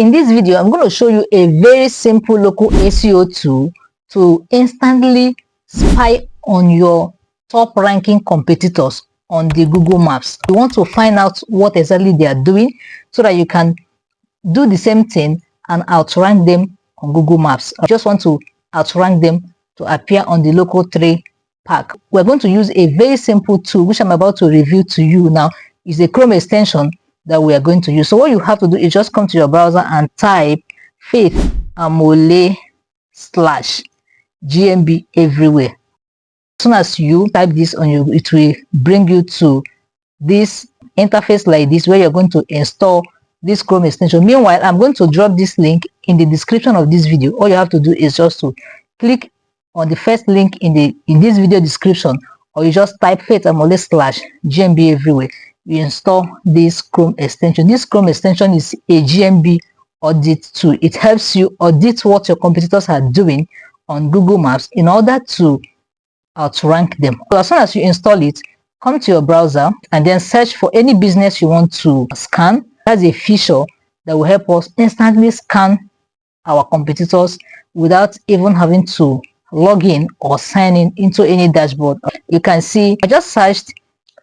In this video, I'm going to show you a very simple local SEO tool to instantly spy on your top ranking competitors on the Google Maps. You want to find out what exactly they are doing so that you can do the same thing and outrank them on Google Maps. I just want to outrank them to appear on the local 3 pack. We're going to use a very simple tool which I'm about to review to you now. It's a Chrome extension that we are going to use. So what you have to do is just come to your browser and type faithamole / GMB Everywhere. As soon as you type this on you, it will bring you to this interface like this where you're going to install this Chrome extension. Meanwhile, I'm going to drop this link in the description of this video. All you have to do is just to click on the first link in this video description, or you just type faithamole / GMB Everywhere. You install this Chrome extension. This Chrome extension is a GMB audit tool. It helps you audit what your competitors are doing on Google Maps in order to outrank them. So as soon as you install it, come to your browser and then search for any business you want to scan. That's a feature that will help us instantly scan our competitors without even having to log in or sign in into any dashboard. You can see I just searched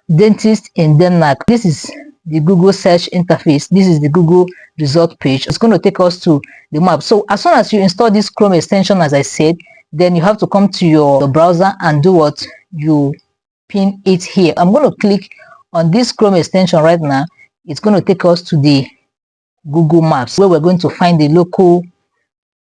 dentist in Denmark. This is the Google search interface. This is the Google result page. It's going to take us to the map. So as soon as you install this Chrome extension, as I said, then you have to come to your browser and do what? You pin it here. I'm going to click on this Chrome extension right now. It's going to take us to the Google Maps where we're going to find the local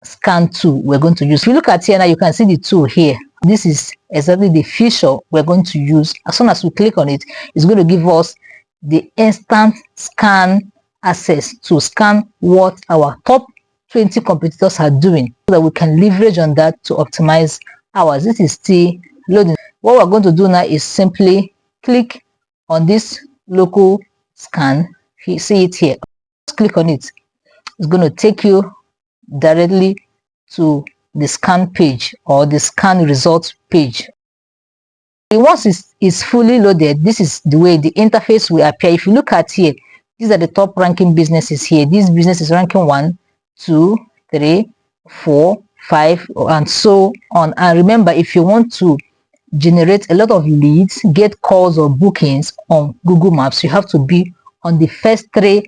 scan tool we're going to use. If you look at here now, you can see the tool here. This is exactly the feature we're going to use. As soon as we click on it, it's going to give us the instant scan access to scan what our top 20 competitors are doing so that we can leverage on that to optimize ours. This is still loading. What we're going to do now is simply click on this local scan. You see it here. Just click on it. It's going to take you directly to the scan page or the scan results page. Once it's fully loaded, this is the way the interface will appear. If you look at here, these are the top ranking businesses here. This business is ranking 1, 2, 3, 4, 5, and so on. And remember, if you want to generate a lot of leads, get calls or bookings on Google Maps, you have to be on the first 3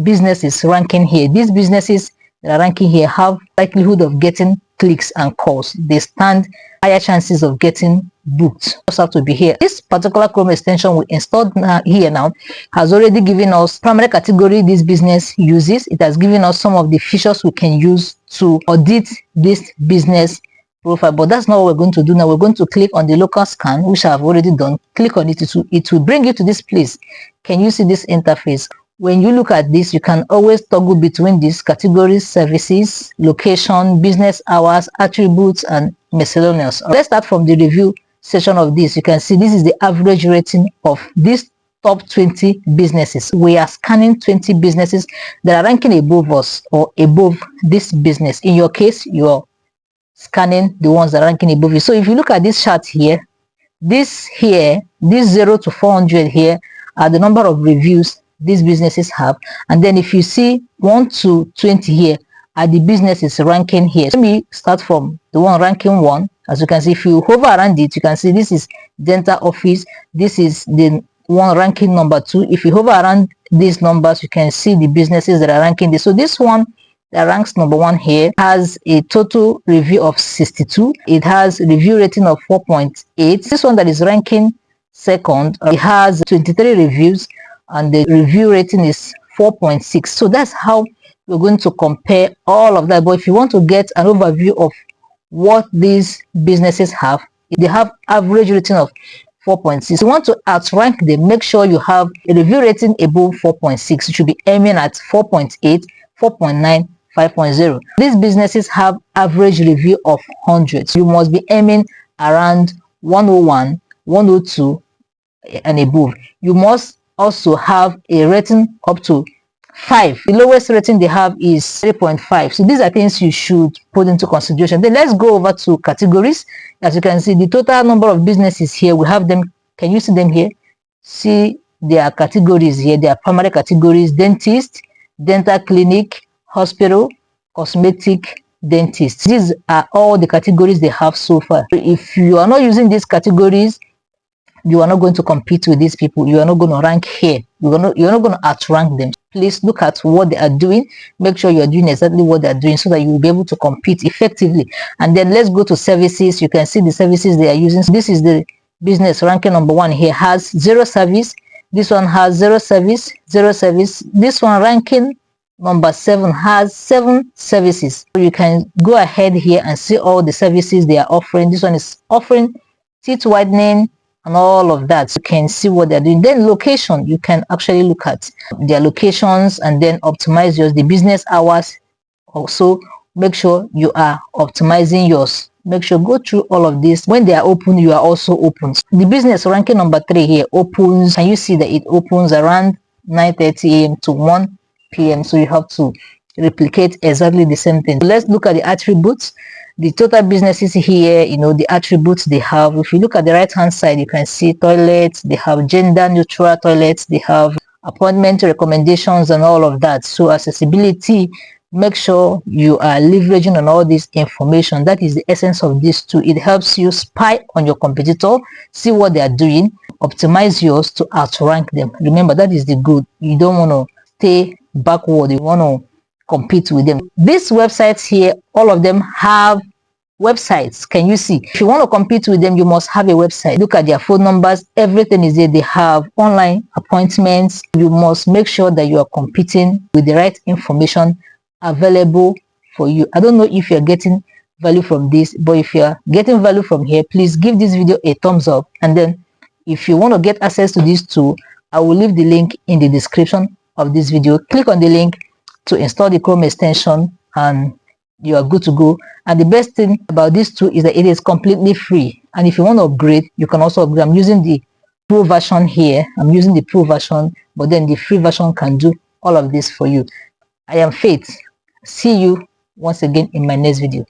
businesses ranking here. These businesses that are ranking here have likelihood of getting clicks and calls. They stand higher chances of getting booked. Just have to be here. This particular Chrome extension we installed here now has already given us primary category this business uses. It has given us some of the features we can use to audit this business profile, but that's not what we're going to do now. We're going to click on the local scan, which I've already done. Click on it. It will bring you to this place. Can you see this interface? When you look at this, you can always toggle between these categories, services, location, business hours, attributes, and miscellaneous. Let's start from the review section of this. You can see this is the average rating of these top 20 businesses. We are scanning 20 businesses that are ranking above us or above this business. In your case, you're scanning the ones that are ranking above you. So if you look at this chart here, this 0 to 400 here are the number of reviews these businesses have, and then if you see 1 to 20 here are the businesses ranking here. Let me start from the one ranking 1. As you can see, if you hover around it, you can see this is dental office. This is the one ranking number 2. If you hover around these numbers, you can see the businesses that are ranking this. So this one that ranks number 1 here has a total review of 62. It has review rating of 4.8. This one that is ranking second, it has 23 reviews and the review rating is 4.6. So that's how we're going to compare all of that. But if you want to get an overview of what these businesses have, they have average rating of 4.6. If you want to outrank them, make sure you have a review rating above 4.6. You should be aiming at 4.8, 4.9, 5.0. These businesses have average review of 100. So you must be aiming around 101, 102 and above. You must also have a rating up to 5. The lowest rating they have is 3.5. So these are things you should put into consideration. Then let's go over to categories. As you can see, the total number of businesses here, we have them. Can you see them here? See their categories here. Their primary categories: dentist, dental clinic, hospital, cosmetic, dentist. These are all the categories they have so far. If you are not using these categories, you are not going to compete with these people. You are not going to rank here. You're not going to outrank them. Please look at what they are doing. Make sure you are doing exactly what they are doing so that you will be able to compete effectively. And then let's go to services. You can see the services they are using. This is the business ranking number 1 here, has 0 service. This one has 0 service, 0 service. This one ranking number 7 has 7 services. So you can go ahead here and see all the services they are offering. This one is offering teeth whitening and all of that. You can see what they're doing. Then location, you can actually look at their locations and then optimize yours. The business hours, also make sure you are optimizing yours. Make sure go through all of this. When they are open, you are also open. The business ranking number 3 here opens, and you see that it opens around 9:30 a.m. to 1 p.m. So you have to replicate exactly the same thing. Let's look at the attributes. The total businesses here, the attributes they have. If you look at the right hand side, you can see toilets. They have gender neutral toilets. They have appointment recommendations and all of that. So accessibility, make sure you are leveraging on all this information. That is the essence of this too. It helps you spy on your competitor, see what they are doing, optimize yours to outrank them. Remember, that is the good. You don't want to stay backward. You want to compete with them. These websites here, all of them have websites. Can you see? If you want to compete with them, you must have a website. Look at their phone numbers. Everything is there. They have online appointments. You must make sure that you are competing with the right information available for you. I don't know if you're getting value from this, but if you're getting value from here, please give this video a thumbs up. And then if you want to get access to this tool, I will leave the link in the description of this video. Click on the link to install the Chrome extension and you are good to go. And the best thing about this tool is that it is completely free. And if you want to upgrade, you can also upgrade. I'm using the pro version here. I'm using the pro version, but then the free version can do all of this for you. I am Faith. See you once again in my next video.